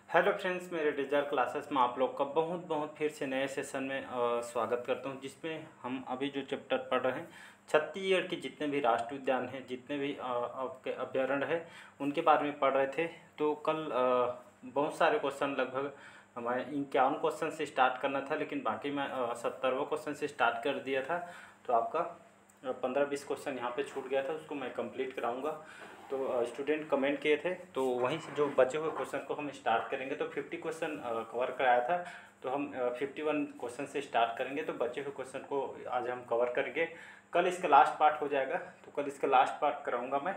Hello friends, मेरे digital classes में आप लोग का बहुत बहुत फिर से नए सेशन में स्वागत करता हूं, जिसमें हम अभी जो चैप्टर पढ़ रहे हैं छत्तीसगढ़ के जितने भी राष्ट्रीय उद्यान हैं, जितने भी आपके अभ्यारण्य हैं, उनके बारे में पढ़ रहे थे। तो कल बहुत सारे क्वेश्चन, लगभग हमारे 51 क्वेश्चन से स्टार्ट करना था, लेकिन बाकी मैं 70वां क्वेश्चन से स्टार्ट कर दिया था। तो आपका 15-20 क्वेश्चन यहाँ पे छूट गया था, उसको मैं कंप्लीट कराऊंगा। तो स्टूडेंट कमेंट किए थे, तो वहीं से जो बचे हुए क्वेश्चन को हम स्टार्ट करेंगे। तो 50 क्वेश्चन कवर कराया था, तो हम 51 क्वेश्चन से स्टार्ट करेंगे। तो बचे हुए क्वेश्चन को आज हम कवर करेंगे। कल इसका लास्ट पार्ट हो जाएगा, तो कल इसका लास्ट पार्ट कराऊंगा मैं।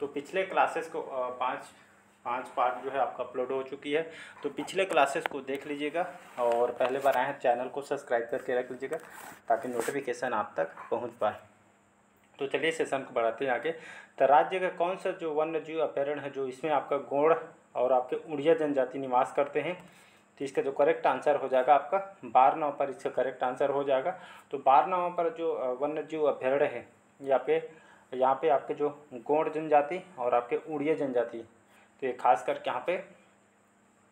तो पिछले क्लासेस को पाँच पार्ट जो है आपका अपलोड हो चुकी है, तो पिछले क्लासेस को देख लीजिएगा। और पहले बार आए हैं, चैनल को सब्सक्राइब करके रख लीजिएगा ताकि नोटिफिकेशन आप तक पहुंच पाए। तो चलिए सेशन को बढ़ाते हैं आगे। तो राज्य का कौन सा जो वन्य जीव अभ्यारण्य है जो इसमें आपका गौड़ और आपके उड़िया जनजाति निवास करते हैं? तो इसका जो करेक्ट आंसर हो जाएगा आपका 12 नंबर पर इसका करेक्ट आंसर हो जाएगा। तो 12 नंबर पर जो वन्य जीव अभ्यारण्य है यहाँ पे आपके जो गौड़ जनजाति और आपके उड़िया जनजाति, तो ये खास करके यहाँ पे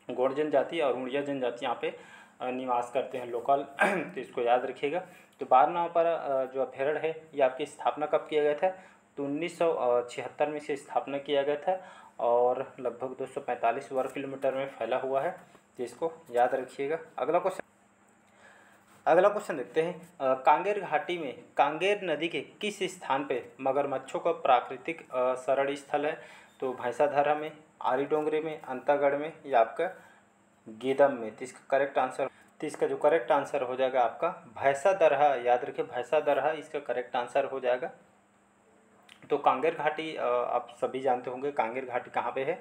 गौड़ जनजाति और उड़िया जनजाति यहाँ पे निवास करते हैं लोकल। तो इसको याद रखिएगा। तो 12 नंबर पर जो अभ्यारण्य है ये आपकी स्थापना कब किया गया था? तो 1976 में इसे स्थापना किया गया था और लगभग 245 वर्ग किलोमीटर में फैला हुआ है। तो इसको याद रखिएगा। अगला क्वेश्चन देखते हैं। कांगेर घाटी में कांगेर नदी के किस स्थान पे मगरमच्छों का प्राकृतिक शरण स्थल है? तो भैंसाधरा में, आरी डोंगरी में, अंतागढ़ में या आपका गीदम में? तो इसका जो करेक्ट आंसर हो जाएगा आपका भैंसादरहा। याद रखिए, भैंसादरहा इसका करेक्ट आंसर हो जाएगा। तो कांगेर घाटी आप सभी जानते होंगे। कांगेर घाटी कहाँ पे है?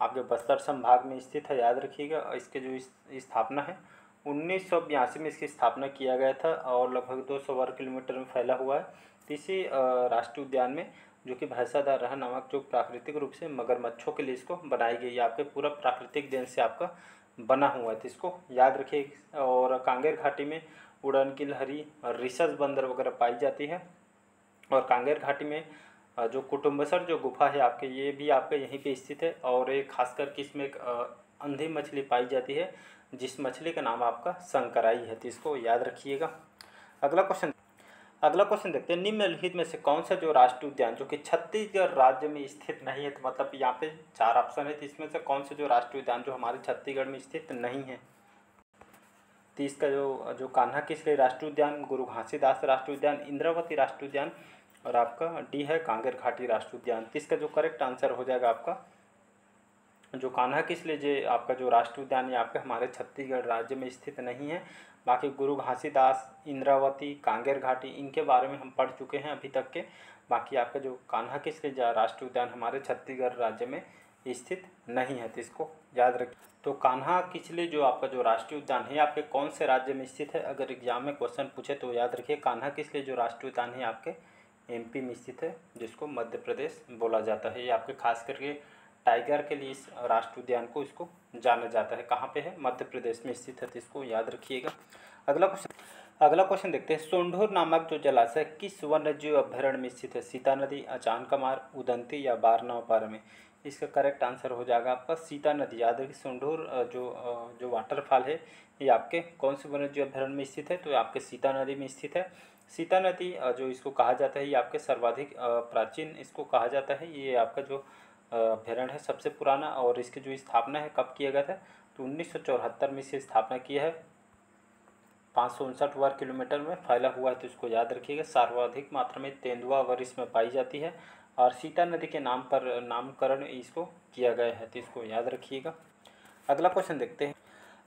आपके बस्तर संभाग में स्थित है, याद रखिएगा। इसके जो स्थापना है 1982 में इसकी स्थापना किया गया था और लगभग 200 वर्ग किलोमीटर में फैला हुआ है। तो इसी राष्ट्रीय उद्यान में जो कि भैंसादरहा नामक जो प्राकृतिक रूप से मगरमच्छों के लिए इसको बनाई गई है, आपके पूरा प्राकृतिक देन से आपका बना हुआ है। तो इसको याद रखिए। और कांगेर घाटी में उड़न गिलहरी और रिसस बंदर वगैरह पाई जाती है। और कांगेर घाटी में जो कुटुम्बसर जो गुफा है आपके, ये भी आपके यहीं पे स्थित है। और एक खास करके इसमें एक अंधी मछली पाई जाती है, जिस मछली का नाम आपका शंकराई है। तो इसको याद रखिएगा। अगला क्वेश्चन देखते हैं। निम्नलिखित में से कौन सा जो राष्ट्रीय उद्यान जो कि छत्तीसगढ़ राज्य में स्थित नहीं है? तो मतलब यहाँ पे 4 ऑप्शन है, तो इसमें से कौन सा जो राष्ट्रीय उद्यान जो हमारे छत्तीसगढ़ में स्थित नहीं है? तो इसका जो कान्हा किसली राष्ट्रीय उद्यान, गुरु घासीदास राष्ट्रीय उद्यान, इंद्रावती राष्ट्रीय उद्यान और आपका डी है कांगेर घाटी राष्ट्रीय उद्यान। तो इसका जो करेक्ट आंसर हो जाएगा आपका जो कान्हा किसली जो आपका जो राष्ट्रीय उद्यान है आपके हमारे छत्तीसगढ़ राज्य में स्थित नहीं है। बाकी गुरु घासीदास, इंद्रावती, कांगेर घाटी, इनके बारे में हम पढ़ चुके हैं अभी तक के। बाकी आपका जो कान्हा किसली राष्ट्रीय उद्यान हमारे छत्तीसगढ़ राज्य में स्थित नहीं है। तो इसको याद रखिए। तो कान्हा किसली जो आपका जो राष्ट्रीय उद्यान है आपके कौन से राज्य में स्थित है? अगर एग्जाम में क्वेश्चन पूछे तो याद रखिए, कान्हा किसली जो राष्ट्रीय उद्यान है आपके एमपी में स्थित है, जिसको मध्य प्रदेश बोला जाता है। ये आपके खास करके टाइगर के लिए इस राष्ट्रीय उद्यान को इसको जाना जाता है। कहाँ पे है? मध्य प्रदेश में स्थित है। तो इसको याद रखिएगा। अगला क्वेश्चन देखते हैं। सोंढूर नामक जो जलाशय किस वन्य जीव अभ्यारण्य में स्थित है? सीता नदी, अचानकमार, उदंती या बारनौपारा में? इसका करेक्ट आंसर हो जाएगा आपका सीता नदी। याद रखिए, सोंढूर जो वाटरफॉल है ये आपके कौन से वन्य जीव अभ्यारण्य में स्थित है? तो आपके सीता नदी में स्थित है। सीता नदी जो इसको कहा जाता है ये आपके सर्वाधिक प्राचीन इसको कहा जाता है। ये आपका जो अभ्यारण्य है सबसे पुराना। और इसकी जो स्थापना है कब किया गया था? तो 1974 में इसकी स्थापना की है। 559 वर्ग किलोमीटर में फैला हुआ है। तो इसको याद रखिएगा। सर्वाधिक मात्रा में तेंदुआ वर इसमें पाई जाती है और सीता नदी के नाम पर नामकरण इसको किया गया है। तो इसको याद रखिएगा। अगला क्वेश्चन देखते हैं।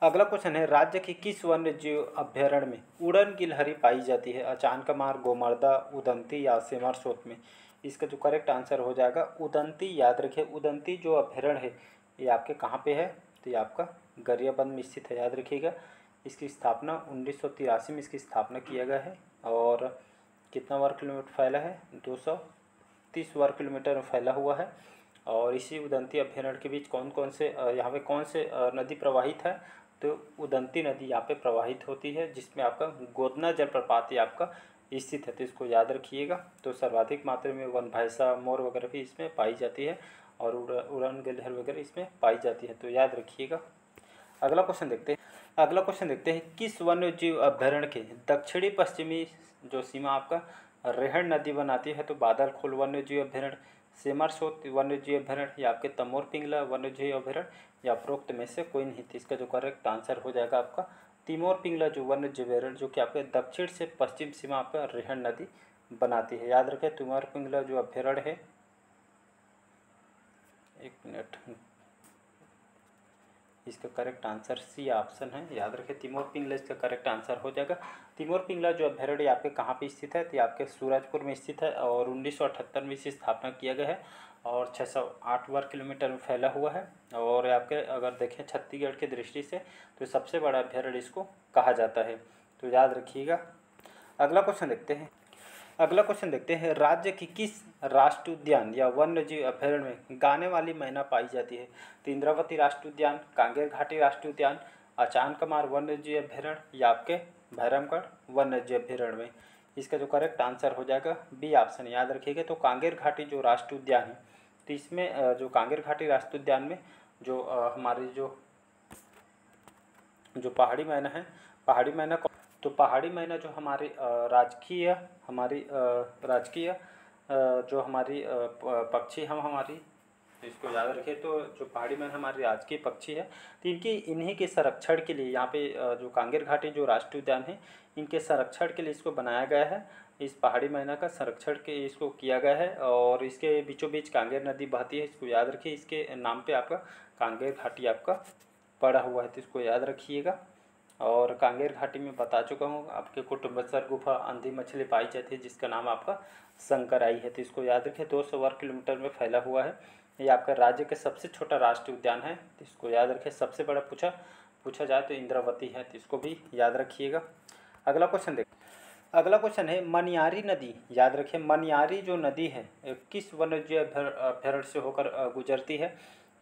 अगला क्वेश्चन है, राज्य के किस वन्य जीव अभ्यारण्य में उड़न गिलहरी पाई जाती है? अचानकमार, गोमर्दा, उदंती या सिमरसोत में? इसका जो करेक्ट आंसर हो जाएगा उदंती। याद रखिए, उदंती जो अभ्यारण्य है ये आपके कहाँ पे है? तो ये आपका गरियाबंद में स्थित है। याद रखिएगा। इसकी स्थापना 1983 में इसकी स्थापना किया गया है। और कितना वर्ग किलोमीटर फैला है? 230 वर्ग किलोमीटर में फैला हुआ है। और इसी उदंती अभ्यारण्य के बीच कौन से यहाँ पे कौन से नदी प्रवाहित है? तो उदंती नदी यहाँ पे प्रवाहित होती है, जिसमें आपका गोदना जलप्रपात ही आपका स्थित है। तो इसको याद रखिएगा। तो सर्वाधिक मात्रा में वन भैंसा, मोर वगैरह भी इसमें पाई जाती है और उड़न गिलहर वगैरह इसमें पाई जाती है, तो याद रखिएगा। अगला क्वेश्चन देखते हैं किस वन्य जीव अभ्यारण्य के दक्षिणी पश्चिमी जो सीमा आपका रेहण नदी बनाती है, तो बादलखोल वन्य जीव अभ्यारण्य, सेमरसोत वन्य जीव अभ्यारण्य या आपके तमोर पिंगला वन्य जीव अभ्यारण्य या उपरोक्त में से कोई नहीं। तो इसका जो करेक्ट आंसर हो जाएगा आपका तिमोर पिंगला जो वन्य जीव अभ्यारण्य, जो कि आपके दक्षिण से पश्चिम सीमा आपका रेहण नदी बनाती है। याद रखें तिमोर पिंगला जो अभ्यारण्य है, एक मिनट, इसका करेक्ट आंसर सी ऑप्शन है। याद रखें तिमोर पिंगला इसका करेक्ट आंसर हो जाएगा। तिमोर पिंगला जो अभ्यारण्य आपके कहाँ पे स्थित है, तो आपके सूरजपुर में स्थित है और 1978 में इसी स्थापना किया गया है और 608 वर्ग किलोमीटर में फैला हुआ है। और आपके अगर देखें छत्तीसगढ़ की दृष्टि से तो सबसे बड़ा अभ्यारण्य इसको कहा जाता है, तो याद रखिएगा। अगला क्वेश्चन देखते हैं राज्य की किस राष्ट्रीय उद्यान या वन्य जीव अभ्यारण्य में गाने वाली मैना पाई जाती है, तो इंद्रावती राष्ट्रीय उद्यान, कांगेर घाटी राष्ट्रीय उद्यान, अचानकमार वन्य जीव अभ्यारण्य या आपके भैरमगढ़ वन्य जीव अभ्यारण्य में। इसका जो करेक्ट आंसर हो जाएगा बी ऑप्शन। याद रखिएगा तो कांगेर घाटी जो राष्ट्रीय उद्यान है, तो इसमें जो कांगेर घाटी राष्ट्रीय उद्यान में जो हमारी जो पहाड़ी मैना है, पहाड़ी मैना तो पहाड़ी मैना जो हमारी राजकीय जो हमारी पक्षी हम हमारी, तो इसको याद रखें। तो जो पहाड़ी मैना हमारी राजकीय पक्षी है, तो इन्हीं के संरक्षण के लिए यहाँ पे जो कांगेर घाटी जो राष्ट्रीय उद्यान है, इनके संरक्षण के लिए इसको बनाया गया है। इस पहाड़ी मैना का संरक्षण के इसको किया गया है और इसके बीचों बीच कांगेर नदी बहती है। इसको याद रखिए, इसके नाम पे आपका कांगेर घाटी आपका पड़ा हुआ है, तो इसको याद रखिएगा। और कांगेर घाटी में बता चुका हूँ आपके कुटुम्बेश्वर गुफा अंधी मछली पाई जाती है जिसका नाम आपका शंकराई है, तो इसको याद रखिए। 200 वर्ग किलोमीटर में फैला हुआ है। ये आपका राज्य का सबसे छोटा राष्ट्रीय उद्यान है, तो इसको याद रखिए। सबसे बड़ा पूछा जाए तो इंद्रावती है, तो इसको भी याद रखिएगा। अगला क्वेश्चन है मनियारी नदी। याद रखिए मनियारी जो नदी है किस वन्यजीव अभ्यारण्य से होकर गुजरती है,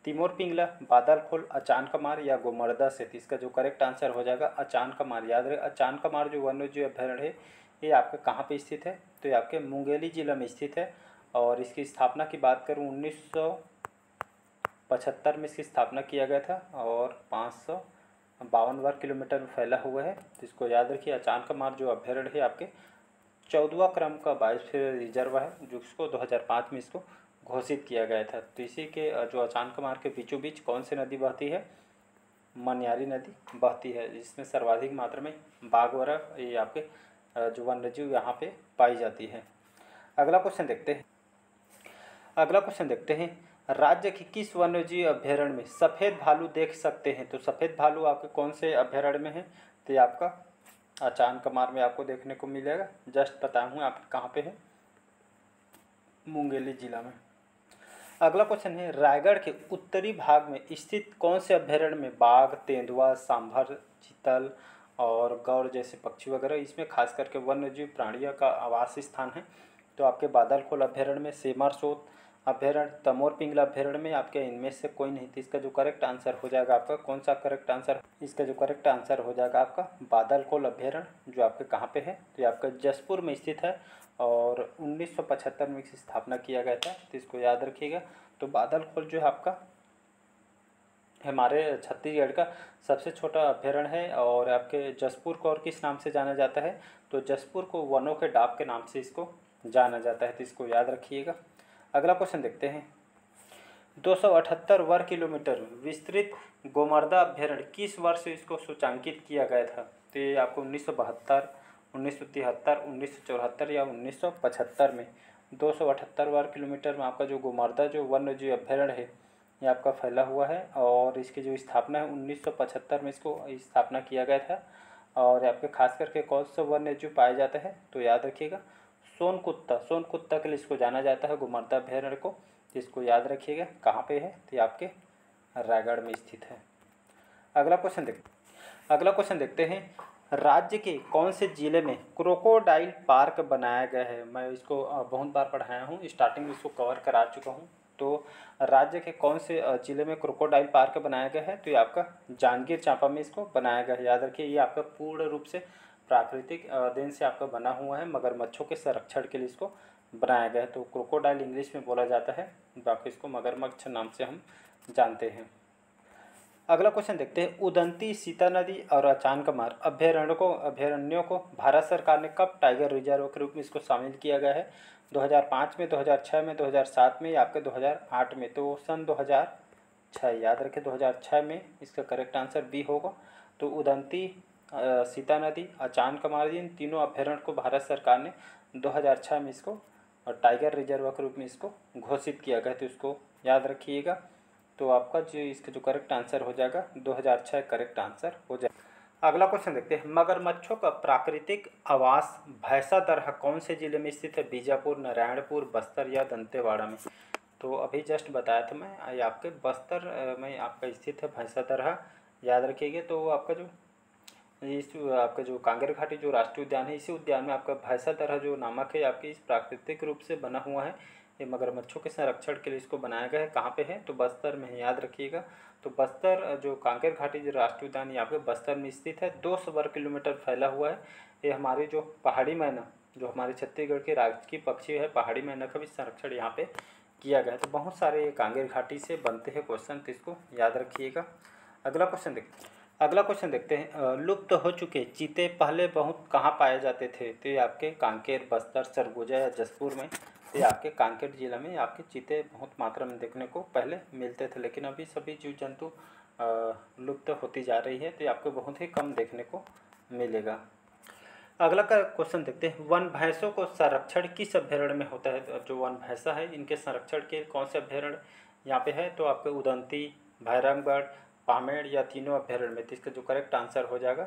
तिमोर पिंगला, बादलखोल, अचानकमार या गोमर्दा से। तो इसका जो करेक्ट आंसर हो जाएगा अचानकमार। याद रहे अचानकमार जो वन्यजीव अभ्यारण्य है ये आपके कहाँ पे स्थित है, तो ये आपके मुंगेली जिला में स्थित है। और इसकी स्थापना की बात करूँ 1975 में इसकी स्थापना किया गया था और 552 वर्ग किलोमीटर में फैला हुआ है, तो इसको याद रखिए। अचानकमार जो अभ्यारण्य है आपके 14वां क्रम का बायोस्फीयर रिजर्व है, जो इसको 2005 में इसको घोषित किया गया था। तो इसी के जो अचानकमार के बीचों बीच कौन सी नदी बहती है, मनियारी नदी बहती है, जिसमें सर्वाधिक मात्रा में बाघ वगैरह ये आपके जो वन्यजीव यहाँ पे पाई जाती है। अगला क्वेश्चन देखते हैं राज्य की किस वन्यजीव अभ्यारण्य में सफ़ेद भालू देख सकते हैं, तो सफ़ेद भालू आपके कौन से अभ्यारण्य में है, तो ये आपका अचानकमार में आपको देखने को मिलेगा। जस्ट बताया हूँ आप कहाँ पे है, मुंगेली जिला में। अगला क्वेश्चन है रायगढ़ के उत्तरी भाग में स्थित कौन से अभ्यारण्य में बाघ, तेंदुआ, सांभर, चीतल और गौर जैसे पक्षी वगैरह इसमें खास करके वन्यजीव प्राणियों का आवास स्थान है, तो आपके बादलखोल अभ्यारण्य में, सेमरसोत अभ्यारण्य, तमोर पिंगला अभ्यारण्य में आपके इनमें से कोई नहीं। तो इसका जो करेक्ट आंसर हो जाएगा आपका कौन सा करेक्ट आंसर, इसका जो करेक्ट आंसर हो जाएगा आपका बादलखोल अभ्यारण्य, जो आपके कहाँ पे है, तो ये आपका जसपुर में स्थित है और 1975 में इसकी स्थापना किया गया था, तो इसको याद रखिएगा। तो बादलखोल जो है आपका हमारे छत्तीसगढ़ का सबसे छोटा अभ्यारण्य है और आपके जसपुर को और किस नाम से जाना जाता है, तो जसपुर को वनों के डाक के नाम से इसको जाना जाता है, तो इसको याद रखिएगा। अगला क्वेश्चन देखते हैं 278 वर्ग किलोमीटर विस्तृत गोमर्दा अभ्यारण्य किस वर्ष इसको सूचांकित किया गया था, तो ये आपको 1972, 1973, 1974 या 1975 में 278 वर्ग किलोमीटर में आपका जो गोमर्दा जो वन्यजीव अभ्यारण्य है ये आपका फैला हुआ है। और इसकी जो स्थापना है 1975 में इसको स्थापना किया गया था। और आपके खास करके कौन सा वन्यजीव पाया जाता है, तो याद रखिएगा सोनकुत्ता के लिए इसको जाना जाता है गोमर्दा अभ्यारण्य को, इसको याद रखिएगा। कहाँ पे है, तो ये आपके रायगढ़ में स्थित है। अगला क्वेश्चन देखते हैं राज्य के कौन से जिले में क्रोकोडाइल पार्क बनाया गया है। मैं इसको बहुत बार पढ़ाया हूँ, स्टार्टिंग में इसको कवर करा चुका हूँ। तो राज्य के कौन से जिले में क्रोकोडाइल पार्क बनाया गया है, तो ये आपका जांजगीर चांपा में इसको बनाया गया है। याद रखिए ये आपका पूर्ण रूप से प्राकृतिक देन से आपका बना हुआ है, मगरमच्छों के संरक्षण के लिए इसको बनाया गया है। तो क्रोकोडाइल इंग्लिश में बोला जाता है, बाकी इसको मगरमच्छ नाम से हम जानते हैं। अगला क्वेश्चन देखते हैं, उदंती, सीता नदी और अचानकमार अभयारण्यों को भारत सरकार ने कब टाइगर रिजर्व के रूप में इसको शामिल किया गया है? 2005 में, 2006 में, 2007 में या आपके 2008 में? तो सन 2006, याद रखें 2006 में इसका करेक्ट आंसर बी होगा। तो उदंती, सीता नदी, अचानकमार, इन तीनों अभयारण्य को भारत सरकार ने 2006 में इसको टाइगर रिजर्व के रूप में इसको घोषित किया गया, तो इसको याद रखिएगा। तो आपका जो इसका जो करेक्ट आंसर हो जाएगा 2006 करेक्ट आंसर हो जाएगा। अगला क्वेश्चन देखते हैं, मगरमच्छों का प्राकृतिक आवास भैंसादरहा कौन से जिले में स्थित है? बीजापुर, नारायणपुर, बस्तर या दंतेवाड़ा में? तो अभी जस्ट बताया था मैं, ये आपके बस्तर में आपका स्थित है भैंसादरहा, याद रखिएगा। तो आपका जो इस आपका जो कांगेर घाटी जो राष्ट्रीय उद्यान है, इसी उद्यान में आपका भैंसादरहा जो नामक है आपकी इस प्राकृतिक रूप से बना हुआ है। ये मगरमच्छों के संरक्षण के लिए इसको बनाया गया है। कहाँ पे है? तो बस्तर में है, याद रखिएगा। तो बस्तर जो कांगेर घाटी जो राष्ट्रीय उद्यान यहाँ पे बस्तर में स्थित है, 200 वर्ग किलोमीटर फैला हुआ है। ये हमारी जो पहाड़ी मैना, जो हमारे छत्तीसगढ़ के राजकीय पक्षी है पहाड़ी मैना, का भी संरक्षण यहाँ पे किया गया है। तो बहुत सारे कांगेर घाटी से बनते हैं क्वेश्चन, तो इसको याद रखिएगा। अगला क्वेश्चन देखते हैं, लुप्त हो चुके चीते पहले बहुत कहाँ पाए जाते थे? तो ये आपके कांकेर, बस्तर, सरगुजा या जसपुर में? तो ये आपके कांकेर जिला में आपके चीते बहुत मात्रा में देखने को पहले मिलते थे, लेकिन अभी सभी जीव जंतु लुप्त होती जा रही है, तो ये आपको बहुत ही कम देखने को मिलेगा। अगला का क्वेश्चन देखते हैं, वन भैंसों को संरक्षण किस अभ्यारण्य में होता है? तो जो वन भैंसा है इनके संरक्षण के कौन से अभ्यारण्य यहाँ पे है? तो आपके उदंती, भैरमगढ़, पामेड़ या तीनों अभ्यारण्य में? तो इसका जो करेक्ट आंसर हो जाएगा,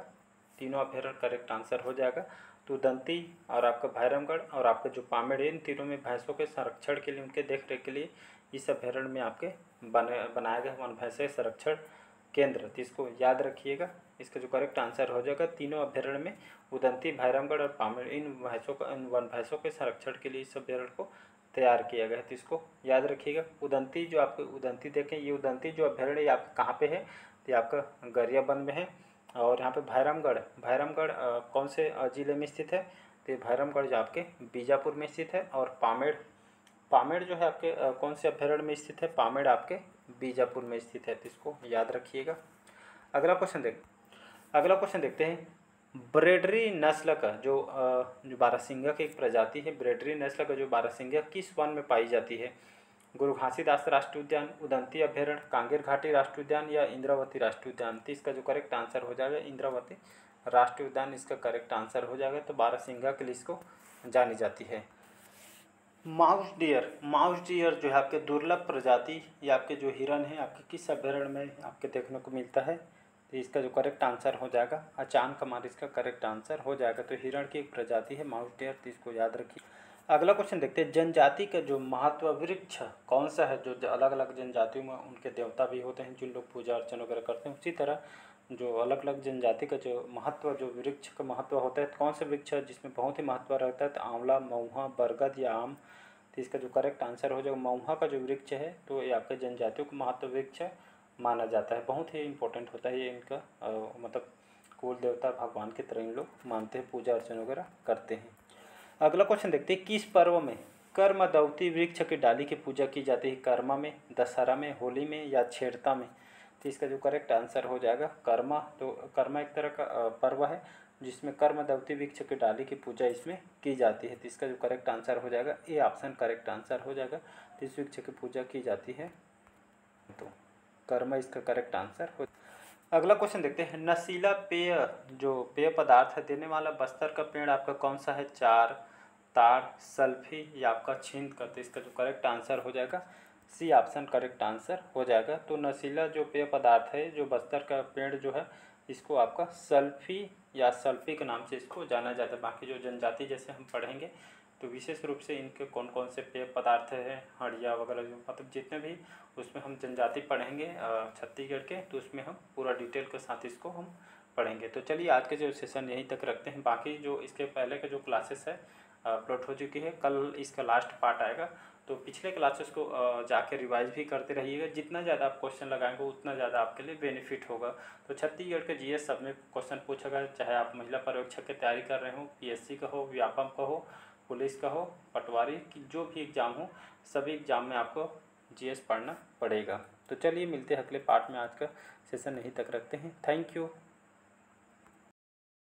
तीनों अभ्यारण्य करेक्ट आंसर हो जाएगा। तो उदंती और आपका भैरमगढ़ और आपका जो पामेड़, इन तीनों में भैंसों के संरक्षण के लिए, उनके देख रेख के लिए इस अभ्यारण्य में आपके बनाया गया वन भैंसे संरक्षण केंद्र। तो इसको याद रखिएगा। इसका जो करेक्ट आंसर हो जाएगा, तीनों अभ्यारण्य में उदंती, भैरमगढ़ और पामेड़, इन वन भैंसों के संरक्षण के लिए इस अभ्यारण्य को तैयार किया गया है, तो इसको याद रखिएगा। उदंती जो आपके उदंती देखें, ये उदंती जो अभ्यारण्य ये आपका कहाँ पे है? तो ये आपका गरियाबंद में है। और यहाँ पे भैरमगढ़ कौन से जिले में स्थित है? तो ये भैरमगढ़ जो आपके बीजापुर में स्थित है। और पामेड़ जो है आपके कौन से अभ्यारण्य में स्थित है? पामेड़ आपके बीजापुर में स्थित है, तो इसको याद रखिएगा। अगला क्वेश्चन देखते हैं, ब्रेडरी नस्ल का जो बारहसिंगा की एक प्रजाति है, ब्रेडरी नस्ल का जो बारहसिंगा किस वन में पाई जाती है? गुरु घासीदास राष्ट्रीय उद्यान, उदंती अभ्यारण्य, कांगेर घाटी राष्ट्रीय उद्यान या इंद्रावती राष्ट्रीय उद्यान? तो इसका जो करेक्ट आंसर हो जाएगा इंद्रावती राष्ट्रीय उद्यान इसका करेक्ट आंसर हो जाएगा। तो बारहसिंगा के लिए इसको जानी जाती है। माउस डियर जो है आपके दुर्लभ प्रजाति या आपके जो हिरन है आपके किस अभ्यारण्य में आपके देखने को मिलता है? तो इसका जो करेक्ट आंसर हो जाएगा अचानकमार इसका करेक्ट आंसर हो जाएगा। तो हिरण की एक प्रजाति है माउस डियर, तो इसको याद रखिए। अगला क्वेश्चन देखते हैं, जनजाति का जो महत्व वृक्ष कौन सा है? जो अलग अलग जनजातियों में उनके देवता भी होते हैं जिन लोग पूजा अर्चना वगैरह करते हैं, उसी तरह जो अलग अलग जनजाति का जो महत्व, जो वृक्ष का महत्व होता है, तो कौन सा वृक्ष है जिसमें बहुत ही महत्व रहता है? तो आंवला, महुआ, बरगद या आम? तो इसका जो करेक्ट आंसर हो जाएगा महुआ का जो वृक्ष है, तो ये आपके जनजातियों का महत्व वृक्ष माना जाता है। बहुत ही इंपॉर्टेंट होता है ये, इनका मतलब कुल देवता भगवान की तरह इन लोग मानते हैं, पूजा अर्चना वगैरह करते हैं। अगला क्वेश्चन देखते हैं, किस पर्व में कर्मदवती वृक्ष की डाली की पूजा की जाती है? कर्मा में, दशहरा में, होली में या छेड़ता में? तो इसका जो करेक्ट आंसर हो जाएगा कर्मा। तो कर्मा एक तरह का पर्व है जिसमें कर्मदवती वृक्ष की डाली की पूजा इसमें की जाती है, तो इसका जो करेक्ट आंसर हो जाएगा ए ऑप्शन करेक्ट आंसर हो जाएगा। तो इस वृक्ष की पूजा की जाती है, तो कर्म इसका करेक्ट आंसर हो। अगला क्वेश्चन देखते हैं, नशीला पेय जो पेय पदार्थ है देने वाला बस्तर का पेड़ आपका कौन सा है? चार, ताड़, सल्फी या आपका छींद का? तो इसका जो करेक्ट आंसर हो जाएगा सी ऑप्शन करेक्ट आंसर हो जाएगा। तो नशीला जो पेय पदार्थ है जो बस्तर का पेड़ जो है इसको आपका सल्फी या सल्फी के नाम से इसको जाना जाता है। बाकी जो जनजाति जैसे हम पढ़ेंगे तो विशेष रूप से इनके कौन कौन से पेय पदार्थ हैं, हड़िया वगैरह जो मतलब जितने भी उसमें हम जनजाति पढ़ेंगे छत्तीसगढ़ के, तो उसमें हम पूरा डिटेल के साथ इसको हम पढ़ेंगे। तो चलिए आज के जो सेशन यहीं तक रखते हैं। बाकी जो इसके पहले के जो क्लासेस है अपलोड हो चुकी है, कल इसका लास्ट पार्ट आएगा, तो पिछले क्लासेस को जाके रिवाइज भी करते रहिएगा। जितना ज़्यादा आप क्वेश्चन लगाएंगे उतना ज़्यादा आपके लिए बेनिफिट होगा। तो छत्तीसगढ़ के जीएस सब में क्वेश्चन पूछेगा, चाहे आप महिला पर्यवेक्षक की तैयारी कर रहे हो, पीएससी का हो, व्यापम का हो, पुलिस का हो, पटवारी की जो भी एग्ज़ाम हो, सभी एग्ज़ाम में आपको जीएस पढ़ना पड़ेगा। तो चलिए मिलते हैं अगले पार्ट में। आज का सेशन यहीं तक रखते हैं। Thank you.